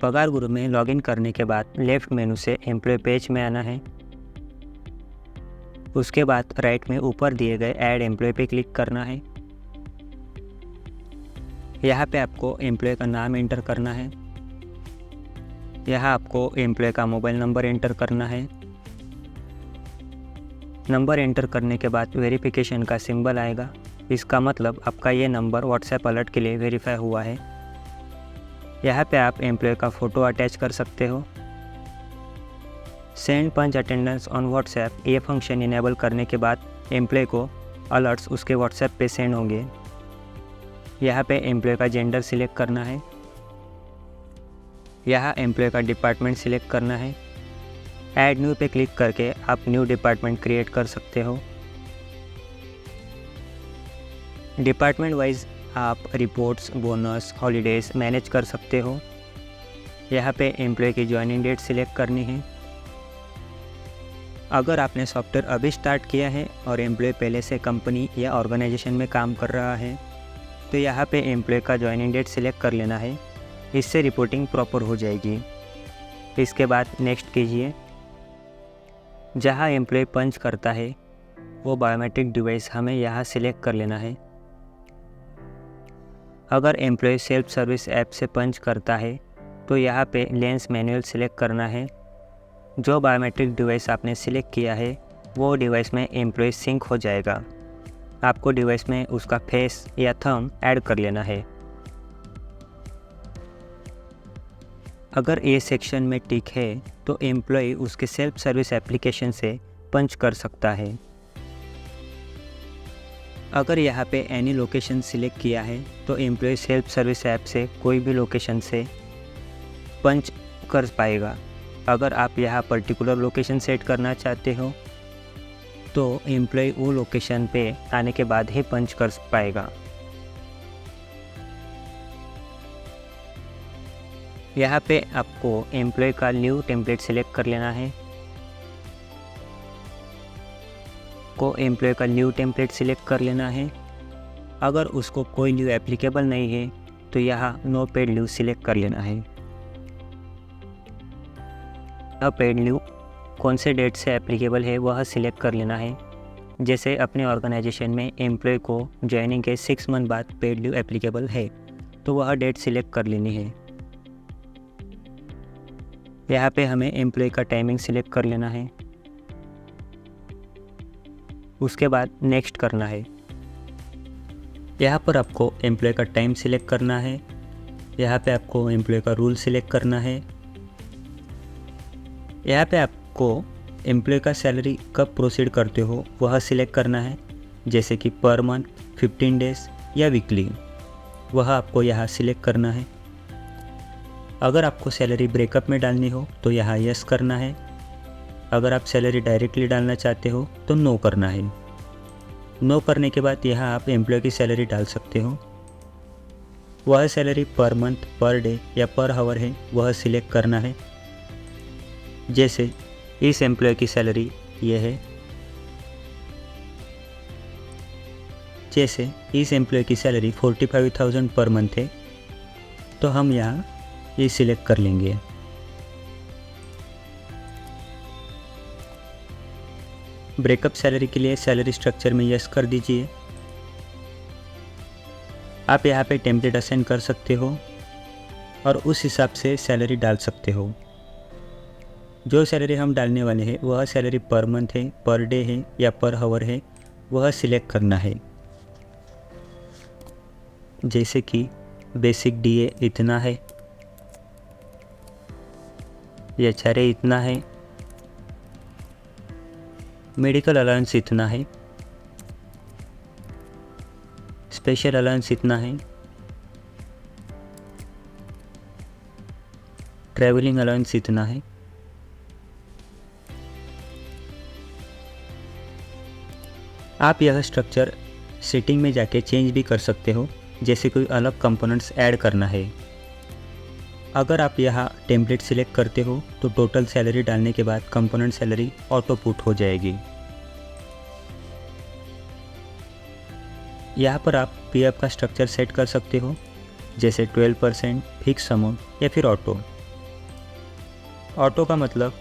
पगार गुरु में लॉगिन करने के बाद लेफ़्ट मेनू से एम्प्लॉय पेज में आना है। उसके बाद राइट में ऊपर दिए गए ऐड एम्प्लॉय पे क्लिक करना है। यहाँ पे आपको एम्प्लॉय का नाम एंटर करना है। यहाँ आपको एम्प्लॉय का मोबाइल नंबर एंटर करना है। नंबर एंटर करने के बाद वेरिफिकेशन का सिंबल आएगा। इसका मतलब आपका ये नंबर व्हाट्सएप अलर्ट के लिए वेरीफाई हुआ है। यहाँ पे आप एम्प्लॉय का फ़ोटो अटैच कर सकते हो। Send punch attendance on WhatsApp ये फंक्शन इनेबल करने के बाद एम्प्लॉय को अलर्ट्स उसके व्हाट्सएप पे सेंड होंगे। यहाँ पे एम्प्लॉय का जेंडर सिलेक्ट करना है। यहाँ एम्प्लॉय का डिपार्टमेंट सिलेक्ट करना है। ऐड न्यू पे क्लिक करके आप न्यू डिपार्टमेंट क्रिएट कर सकते हो। डिपार्टमेंट वाइज आप रिपोर्ट्स, बोनस, हॉलीडेज़ मैनेज कर सकते हो। यहाँ पे एम्प्लॉय की ज्वाइनिंग डेट सिलेक्ट करनी है। अगर आपने सॉफ्टवेयर अभी स्टार्ट किया है और एम्प्लॉय पहले से कंपनी या ऑर्गेनाइजेशन में काम कर रहा है तो यहाँ पे एम्प्लॉय का ज्वाइनिंग डेट सिलेक्ट कर लेना है। इससे रिपोर्टिंग प्रॉपर हो जाएगी। इसके बाद नेक्स्ट कीजिए। जहाँ एम्प्लॉय पंच करता है वो बायोमेट्रिक डिवाइस हमें यहाँ सिलेक्ट कर लेना है। अगर एम्प्लॉय सेल्फ सर्विस ऐप से पंच करता है तो यहाँ पे लेंस मैनुअल सिलेक्ट करना है। जो बायोमेट्रिक डिवाइस आपने सिलेक्ट किया है वो डिवाइस में एम्प्लॉय सिंक हो जाएगा। आपको डिवाइस में उसका फेस या थंब ऐड कर लेना है। अगर ये सेक्शन में टिक है तो एम्प्लॉय उसके सेल्फ सर्विस एप्लीकेशन से पंच कर सकता है। अगर यहाँ पे एनी लोकेशन सिलेक्ट किया है तो एम्प्लॉय सेल्फ सर्विस ऐप से कोई भी लोकेशन से पंच कर पाएगा। अगर आप यहाँ पर्टिकुलर लोकेशन सेट करना चाहते हो तो एम्प्लॉय वो लोकेशन पे आने के बाद ही पंच कर पाएगा। यहाँ पे आपको एम्प्लॉय का न्यू टेम्पलेट सिलेक्ट कर लेना है। को एम्प्लॉय का न्यू टेम्पलेट सिलेक्ट कर लेना है। अगर उसको कोई लीव एप्लीकेबल नहीं है तो यहाँ नो पेड लीव सिलेक्ट कर लेना है। पेड लीव कौन से डेट से एप्लीकेबल है वह सिलेक्ट कर लेना है। जैसे अपने ऑर्गेनाइजेशन में एम्प्लॉय को ज्वाइनिंग के 6 मंथ बाद पेड लीव एप्लीकेबल है तो वह डेट सिलेक्ट कर लेनी है। यहाँ पे हमें एम्प्लॉय का टाइमिंग सिलेक्ट कर लेना है। उसके बाद नेक्स्ट करना है। यहाँ पर आपको एम्प्लॉय का टाइम सिलेक्ट करना है। यहाँ पे आपको एम्प्लॉय का रूल सिलेक्ट करना है। यहाँ पे आपको एम्प्लॉय का सैलरी कब प्रोसीड करते हो वह सिलेक्ट करना है। जैसे कि पर मंथ, 15 डेज या वीकली, वह आपको यहाँ सिलेक्ट करना है। अगर आपको सैलरी ब्रेकअप में डालनी हो तो यहाँ यस करना है। अगर आप सैलरी डायरेक्टली डालना चाहते हो तो नो करना है। नो करने के बाद यहाँ आप एम्प्लॉय की सैलरी डाल सकते हो। वह salary per month, per day या पर आवर है वह सिलेक्ट करना है। जैसे इस एम्प्लॉय की सैलरी ये है। जैसे इस एम्प्लॉय की सैलरी 45,000 पर मंथ है तो हम यहाँ ये सिलेक्ट कर लेंगे। ब्रेकअप सैलरी के लिए सैलरी स्ट्रक्चर में यस कर दीजिए। आप यहाँ पे टेम्पलेट असाइन कर सकते हो और उस हिसाब से सैलरी डाल सकते हो। जो सैलरी हम डालने वाले हैं वह सैलरी पर मंथ है, पर डे है या पर आवर है वह सिलेक्ट करना है। जैसे कि बेसिक डीए इतना है, एचआरए इतना है, मेडिकल अलाउंस इतना है, स्पेशल अलाउंस इतना है, ट्रैवलिंग अलाउंस इतना है। आप यह स्ट्रक्चर सेटिंग में जाके चेंज भी कर सकते हो। जैसे कोई अलग कंपोनेंट्स ऐड करना है। अगर आप यहाँ टेम्पलेट सिलेक्ट करते हो तो टोटल सैलरी डालने के बाद कंपोनेंट सैलरी ऑटो पुट हो जाएगी। यहाँ पर आप पीएफ का स्ट्रक्चर सेट कर सकते हो। जैसे 12% फिक्स अमाउंट या फिर ऑटो। ऑटो का मतलब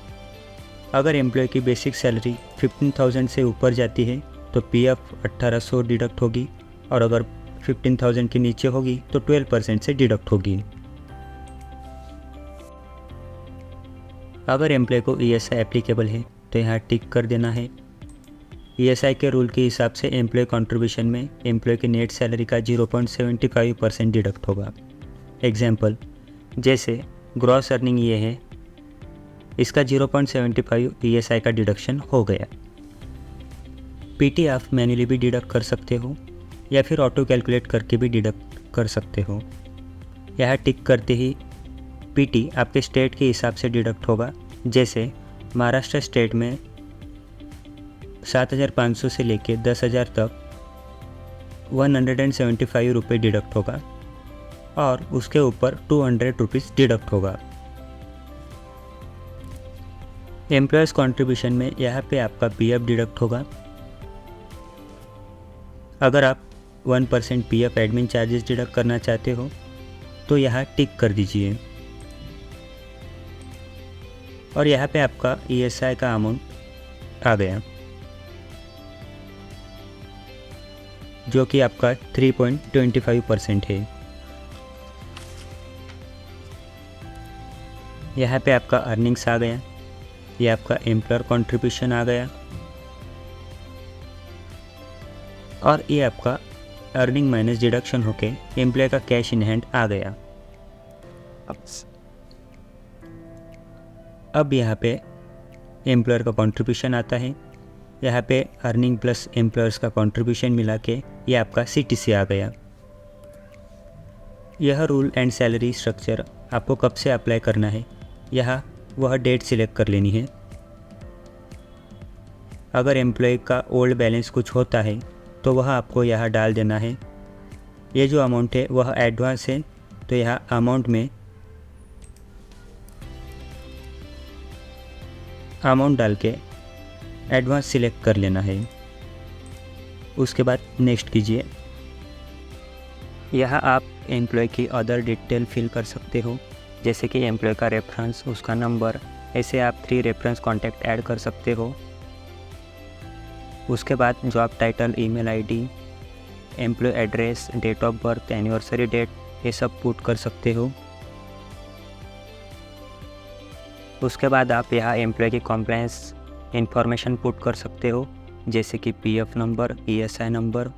अगर एम्प्लॉय की बेसिक सैलरी 15,000 से ऊपर जाती है तो पीएफ 1800 डिडक्ट होगी, और अगर 15,000 के नीचे होगी तो 12% से डिडक्ट होगी। अगर एम्प्लॉय को ईएसआई एप्लीकेबल है तो यहाँ टिक कर देना है। ईएसआई के रूल के हिसाब से एम्प्लॉय कंट्रीब्यूशन में एम्प्लॉय की नेट सैलरी का 0.75% डिडक्ट होगा। एग्जाम्पल, जैसे ग्रॉस अर्निंग ये है, इसका 0.75 ईएसआई का डिडक्शन हो गया। पीटी आप मैन्युअली भी डिडक्ट कर सकते हो या फिर ऑटो कैलकुलेट करके भी डिडक्ट कर सकते हो। यह टिक करते ही पीटी आपके स्टेट के हिसाब से डिडक्ट होगा। जैसे महाराष्ट्र स्टेट में 7,500 से लेके 10,000 तक 175 रुपये डिडक्ट होगा, और उसके ऊपर 200 रुपीज़ डिडक्ट होगा। एम्प्लॉयज़ कंट्रीब्यूशन में यहाँ पे आपका पीएफ डिडक्ट होगा। अगर आप 1% पीएफ एडमिन चार्जेस डिडक्ट करना चाहते हो तो यहाँ टिक कर दीजिए, और यहाँ पे आपका ईएसआई का अमाउंट आ गया, जो कि आपका 3.25% है। यहाँ पे आपका अर्निंग्स आ गया, ये आपका एम्प्लॉयर कंट्रीब्यूशन आ गया, और ये आपका अर्निंग माइनस डिडक्शन होके एम्प्लॉय का कैश इन हैंड आ गया। अब यहाँ पे एम्प्लॉयर का कंट्रीब्यूशन आता है। यहाँ पे अर्निंग प्लस एम्प्लॉयर्स का कंट्रीब्यूशन मिला के ये आपका सीटीसी आ गया। यह रूल एंड सैलरी स्ट्रक्चर आपको कब से अप्लाई करना है, यहाँ वह डेट सिलेक्ट कर लेनी है। अगर एम्प्लॉय का ओल्ड बैलेंस कुछ होता है तो वह आपको यहाँ डाल देना है। ये जो अमाउंट है वह एडवांस है, तो यहाँ अमाउंट में अमाउंट डाल के एडवांस सिलेक्ट कर लेना है। उसके बाद नेक्स्ट कीजिए। यहाँ आप एम्प्लॉय की अदर डिटेल फिल कर सकते हो, जैसे कि एम्प्लॉय का रेफरेंस, उसका नंबर, ऐसे आप 3 रेफरेंस कॉन्टैक्ट ऐड कर सकते हो। उसके बाद job title, email ID, employ address, date of birth, anniversary date, ये सब पुट कर सकते हो। उसके बाद आप यहाँ एम्प्लॉय की कॉम्प्लायंस इंफॉर्मेशन पुट कर सकते हो, जैसे कि पीएफ नंबर, ईएसआई नंबर।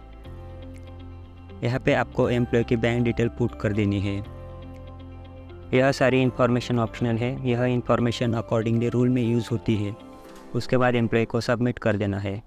यहाँ पे आपको एम्प्लॉय की बैंक डिटेल पुट कर देनी है। यह सारी इन्फॉर्मेशन ऑप्शनल है, यह इन्फॉर्मेशन अकॉर्डिंगली रूल में यूज़ होती है। उसके बाद एम्प्लॉय को सबमिट कर देना है।